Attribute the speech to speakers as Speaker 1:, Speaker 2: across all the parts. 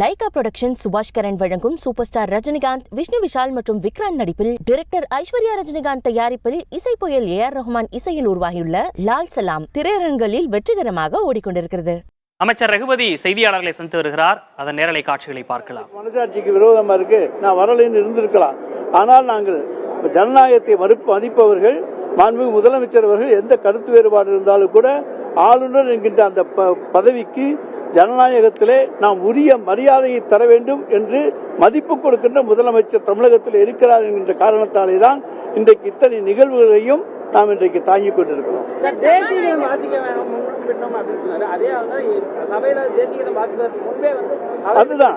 Speaker 1: Lyca production சுபாஷ் கரன் வழங்கும் super star Rajinikanth, Vishnu Vishal மற்றும் விக்ராந்த் நடிப்பில் டைரக்டர் ஐஸ்வர்யா ரஜினிகாந்த் தயாரிப்பில் இசை புயல் ஏஆர் ரஹ்மான் இசையில் உருவாகியுள்ள லால் சலாம் திரையரங்குகளில் வெற்றிகரமாக ஓடிக்கொண்டிருக்கிறது.
Speaker 2: அமைச்சர் ரகுபதி செய்தியாளர்களை சந்தித்து வருகிறார். அதன் நேரலை காட்சிகளை பார்க்கலாம்.
Speaker 3: மனசாட்சிக்கு விரோதமா இருக்கு, நான் வரலைன்னு இருந்திருக்கலாம். ஆனால் நாங்கள் ஜனநாயகத்தை மதிப்பவர்கள், மாண்புமிகு முதலமைச்சர் அவர்கள் எந்த கருத்து வேறுபாடு இருந்தாலும் கூட ஆளுநர் என்கின்ற அந்த பதவிக்கு ஜனநாயகத்திலே நாம் உரிய மரியாதையை தர வேண்டும் என்று மதிப்பு கொடுக்கின்ற முதலமைச்சர் தமிழகத்தில் இருக்கிறார் என்கின்ற காரணத்தாலே தான் இன்றைக்கு இத்தனை நிகழ்வுகளையும் நாம் இன்றைக்கு தாங்கிக் கொண்டிருக்கிறோம். அதுதான்,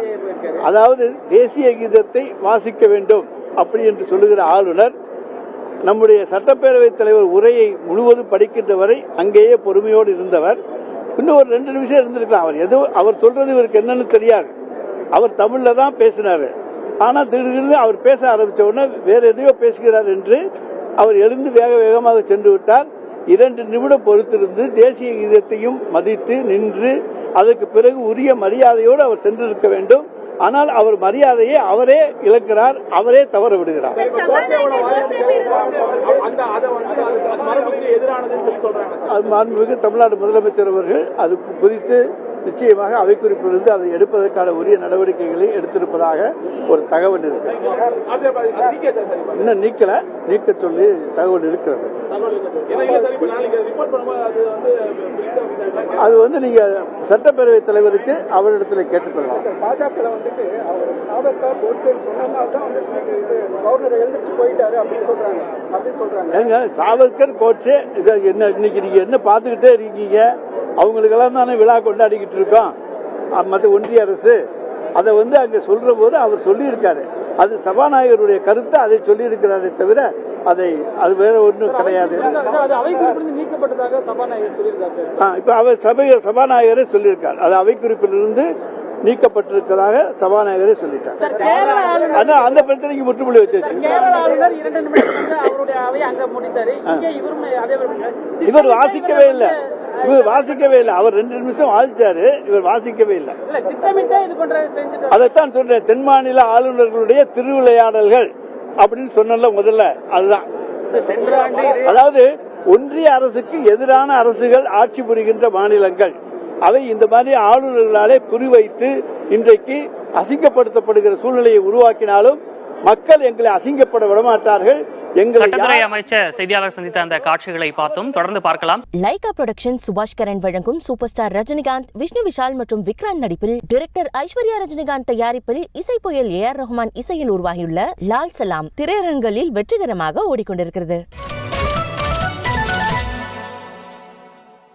Speaker 3: அதாவது தேசிய கீதத்தை வாசிக்க வேண்டும் அப்படி என்று சொல்லுகிற ஆளுநர் நம்முடைய சட்டப்பேரவைத் தலைவர் உரையை முழுவதும் படிக்கின்ற வரை அங்கேயே பொறுமையோடு இருந்தவர். இன்னும் ஒரு 2 நிமிஷம் இருந்திருக்கலாம். அவர் சொல்றது இவருக்கு என்னன்னு தெரியாது. அவர் தமிழ்ல தான் பேசினாரு. ஆனா திடீர்னு அவர் பேச ஆரம்பிச்ச உடனே வேற எதையோ பேசுகிறார் என்று அவர் எழுந்து வேகமாக சென்று விட்டார். 2 நிமிடம் பொறுத்திருந்து தேசிய கீதத்தையும் மதித்து நின்று அதற்கு பிறகு உரிய மரியாதையோடு அவர் சென்றிருக்க வேண்டும். ஆனால் அவர் மரியாதையை அவரே இழக்கிறார், அவரே தவற விடுகிறார். மாண்புமிகு தமிழ்நாடு முதலமைச்சர் அவர்கள் அது குறித்து நிச்சயமாக அவை குறிப்பிலிருந்து அதை எடுப்பதற்கான உரிய நடவடிக்கைகளை எடுத்திருப்பதாக ஒரு தகவல் இருக்கு. இன்னும் நீக்க சொல்லி தகவல் இருக்கிறது. அது நீங்க சட்டப்பேரவைத் தலைவருக்கு அவரிடத்தில் கேட்டுக்கொள்ளலாம். ஏங்க சாவர்கர் கோட்சே என்ன இன்னைக்கு நீங்க என்ன பாத்துக்கிட்டே இருக்கீங்க? அவங்களுக்கெல்லாம் தானே விழா கொண்டாடிக்கிட்டு இருக்கோம். மற்ற ஒன்றிய அரசு அதை அங்க சொல்ற போது அவர் சொல்லி இருக்காரு. அது சபாநாயகருடைய கருத்து, அதை சொல்லி இருக்கிறாரே தவிர அது வேற ஒன்றும் கிடையாது. இப்ப அவர் சபாநாயகரே சொல்லியிருக்கார். அது அவை குறிப்பிலிருந்து நீக்கப்பட்டிருப்பதாக சபாநாயகரே சொல்லிட்டார். அந்த பிரச்சனைக்கு முற்றுப்புள்ளி வச்சாச்சு. இவர் வாசிக்கவே இல்லை. அவர் 2 நிமிஷம் வாசிச்சாரு, இவர் வாசிக்கவே இல்லை. அதைத்தான் சொல்றேன், தென் மாநில ஆளுநர்களுடைய திருவிளையாடல்கள் அப்படின்னு சொன்ன முதல்ல அதுதான். அதாவது ஒன்றிய அரசுக்கு எதிரான அரசுகள் ஆட்சி புரிகின்ற மாநிலங்கள் அவை இந்த மாதிரி ஆளுநர்களாலே குறிவைத்து இன்றைக்கு அசிங்கப்படுத்தப்படுகிற சூழ்நிலையை உருவாக்கினாலும் மக்கள் எங்களை அசிங்கப்பட விடமாட்டார்கள்.
Speaker 2: சட்டத்துறை அமைச்சர் செய்தியாளர் சந்தித்த அந்த காட்சிகளை பார்த்தோம். தொடர்ந்து பார்க்கலாம்.
Speaker 1: லைகா புரொடக்ஷன் சுபாஷ் கரன் வழங்கும் சூப்பர் ஸ்டார் ரஜினிகாந்த், விஷ்ணு விஷால் மற்றும் விக்ராந்த் நடிப்பில் டைரக்டர் ஐஸ்வர்யா ரஜினிகாந்த் தயாரிப்பில் இசை புயல் ஏஆர் ரஹ்மான் இசையில் உருவாகியுள்ள லால் சலாம் திரையரங்குகளில் வெற்றிகரமாக ஓடிக்கொண்டிருக்கிறது.